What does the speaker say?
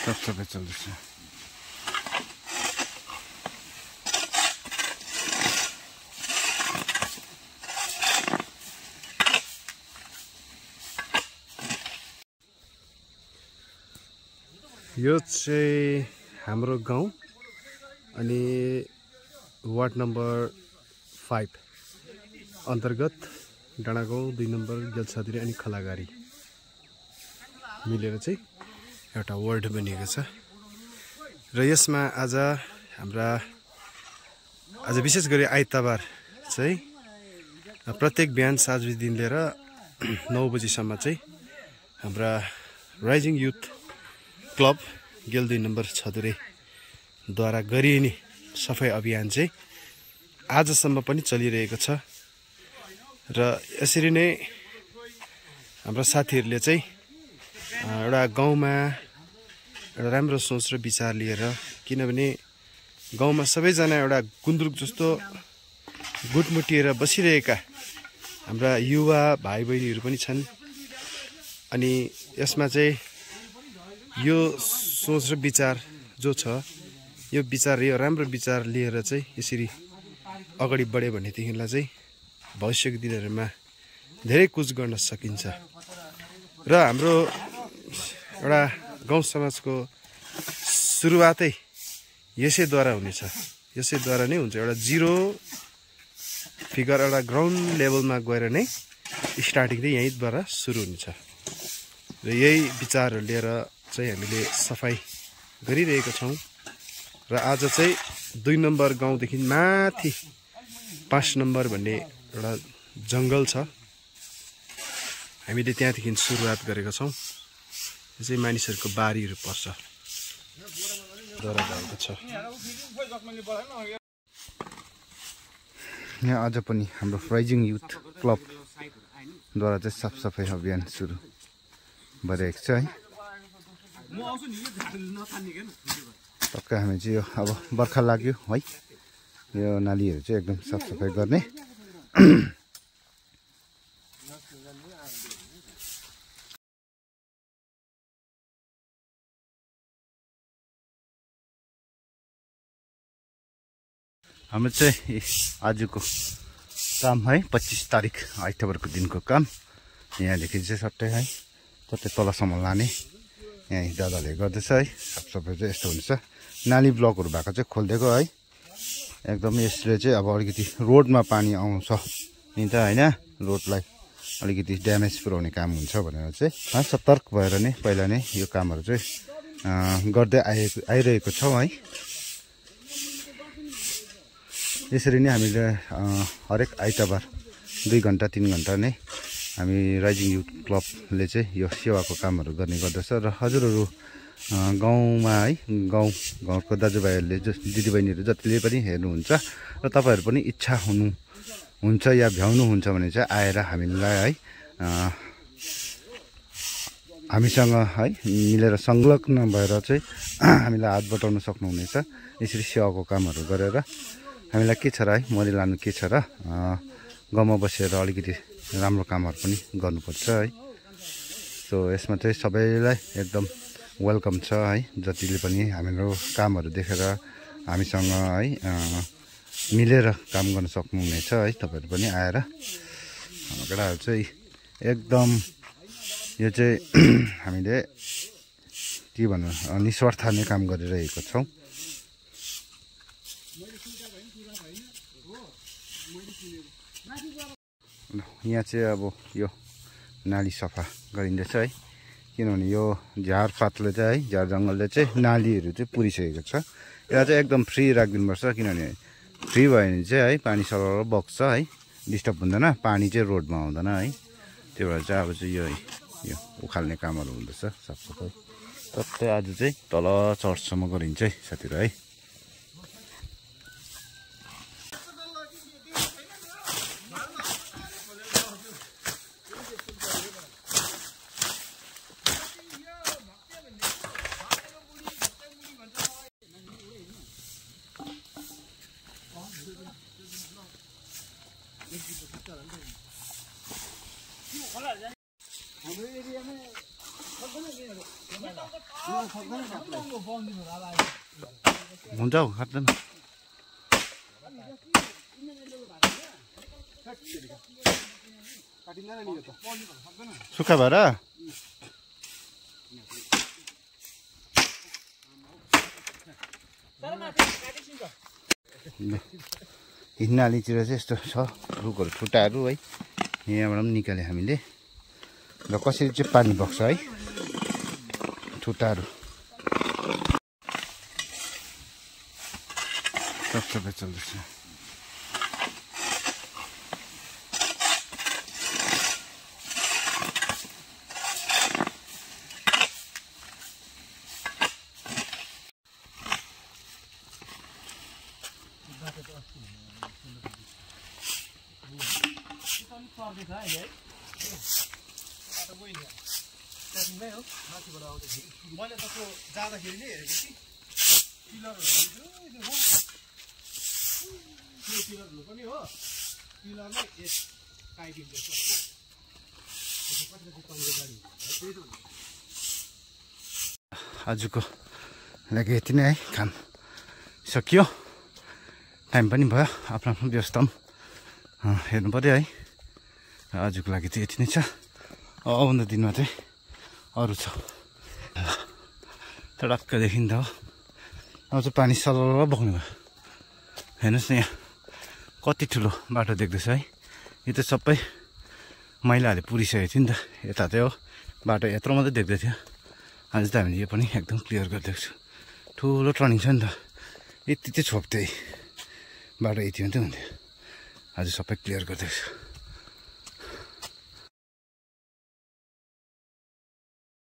साफसफाई चल्दैछ। यो चाहिँ हाम्रो गाउँ अनि वार्ड नम्बर 5 अन्तर्गत डाँडागाउँ 2 नम्बर गेल्छादिरी अनि खलागारी मिलेर चाहिँ एउटा वार्ड बनिएको छ। र यसमा आज विशेष गरी आइतबार चाहिँ प्रत्येक बिहान 7 बजेदेखि लिएर 9 बजीसम्म चाहिँ हाम्रा राइजिङ युथ क्लब गेल 2 नम्बर छदुरेद्वारा गरिने सफाई अभियान चाहिँ आजसम्म पनि चलिरहेको छ। र यसरी नै हाम्रा साथीहरूले चाहिँ एउटा गाउँमा एउटा राम्रो सोच र विचार लिएर, किनभने गाउँमा सबैजना एउटा गुन्द्रुक जस्तो गुटमुटिएर बसिरहेका हाम्रा युवा भाइ बहिनीहरू पनि छन्। अनि यसमा चाहिँ यो सोच र विचार जो छ, यो राम्रो विचार लिएर चाहिँ यसरी अगाडि बढ्यो भनेदेखिलाई चाहिँ भविष्यको दिनहरूमा धेरै कुछ गर्न सकिन्छ। र हाम्रो एउटा गाउँ समाजको सुरुवातै यसैद्वारा हुनेछ, यसैद्वारा नै हुन्छ। एउटा जिरो फिगर एउटा ग्राउन्ड लेभलमा गएर नै स्टार्टिङ चाहिँ यहीँबाट सुरु हुनेछ। र यही विचारहरू लिएर चाहिँ हामीले सफाई गरिरहेका छौँ। र आज चाहिँ 2 नम्बर गाउँदेखि माथि 5 नम्बर भन्ने एउटा जङ्गल छ, हामीले त्यहाँदेखि सुरुवात गरेका छौँ। यो चाहिँ मानिसहरूको बारीहरू पर्छ द्वारा भएको छ। यहाँ आज पनि हाम्रो राइजिङ युथ क्लबद्वारा चाहिँ साफसफाई अभियान सुरु भइरहेको छ है। टक्कै हामी चाहिँ यो अब बर्खा लाग्यो है, यो नालीहरू चाहिँ एकदम साफसफाई गर्ने। हाम्रो चाहिँ आजको काम है 25 तारिक आइतबारको दिनको काम। यहाँदेखि चाहिँ सट्टै है सट्टै तलसम्म लाने यहीँ दादाले गर्दैछ है। साफसफाई चाहिँ यस्तो हुन्छ, नाली ब्लकहरू भएको चाहिँ खोलिदिएको है। एकदम यसले चाहिँ अब अलिकति रोडमा पानी आउँछ नि त होइन, रोडलाई अलिकति ड्यामेज पुर्याउने काम हुन्छ भनेर चाहिँ सतर्क भएर नै पहिला नै यो कामहरू चाहिँ गर्दै आइरहेको छौँ है। यसरी नै हामीले हरेक आइतबार 2 घन्टा 3 घन्टा नै हामी राइजिङ युथ क्लबले चाहिँ यो सेवाको कामहरू गर्ने गर्दछ। र हजुरहरू गाउँमा है गाउँको दाजुभाइहरूले दिदीबहिनीहरू जतिले पनि हेर्नुहुन्छ र तपाईँहरू पनि इच्छा हुनुहुन्छ या भ्याउनुहुन्छ भने चाहिँ आएर हामीलाई है हामीसँग है मिलेर संलग्न भएर चाहिँ हामीलाई हात बटाउन सक्नुहुनेछ। यसरी सेवाको कामहरू गरेर हामीलाई के छ र है, मरि लानु के छ र, गाउँमा बसेर अलिकति राम्रो कामहरू पनि गर्नुपर्छ है। सो यसमा चाहिँ सबैलाई एकदम वेलकम छ है। जतिले पनि हाम्रो कामहरू देखेर हामीसँग है मिलेर काम गर्न सक्नुहुनेछ है। तपाईँहरू पनि आएर हाम्रो केटाहरू चाहिँ एकदम यो चाहिँ हामीले के भन्नु निस्वार्थ नै काम गरिरहेको छौँ। यहाँ चाहिँ अब यो नाली सफा गरिँदैछ है, किनभने यो झारपातले चाहिँ है झार जङ्गलले चाहिँ नालीहरू चाहिँ पुरिसकेको छ। यसलाई चाहिँ एकदम फ्री राखिदिनुपर्छ, किनभने फ्री भयो भने चाहिँ है पानी सरर बग्छ है, डिस्टर्ब हुँदैन, पानी चाहिँ रोडमा आउँदैन है। त्यो भएर चाहिँ अब चाहिँ यो उखाल्ने कामहरू हुँदैछ साफसफाई। सबै आज चाहिँ तल चर्चसम्म गरिन्छ है साथीहरू है। हाम्रो एरियामा हुन्छ हौ काट्दैन सुक्खा भएर हिन्नालीतिर चाहिँ यस्तो छ रुखहरू ठुटाहरू है यहाँबाट पनि निकाल्यो हामीले र कसरी चाहिँ पानी बग्छ है ठुटाहरू सबै चल्दैछ मैले त जाँदाखेरि नै हेरेको कि पिलरहरू पनि हो पिलरमै पाइपिङ आजको लागि यति नै है काम सकियो टाइम पनि भयो आफ्नो आफ्नो व्यवस्था पनि हेर्नु पर्यो है आजको लागि चाहिँ यति नै छ आउँदो दिनमा चाहिँ अरू छ टक्क देखिन्छ हो अब चाहिँ पानी सल्ल बग्नु भयो हेर्नुहोस् न यहाँ कति ठुलो बाटो देख्दैछ है यो त सबै मैलाहरूले पुरिसकेको थियो नि त यता चाहिँ हो बाटो यत्रो मात्रै देख्दै थियो आज त हामीले यो पनि एकदम क्लियर गरिदिएको छु ठुलो टर्निङ छ नि त यति चाहिँ छोप्दै बाटो यति मात्रै हुन्थ्यो आज सबै क्लियर गरिदिएको छु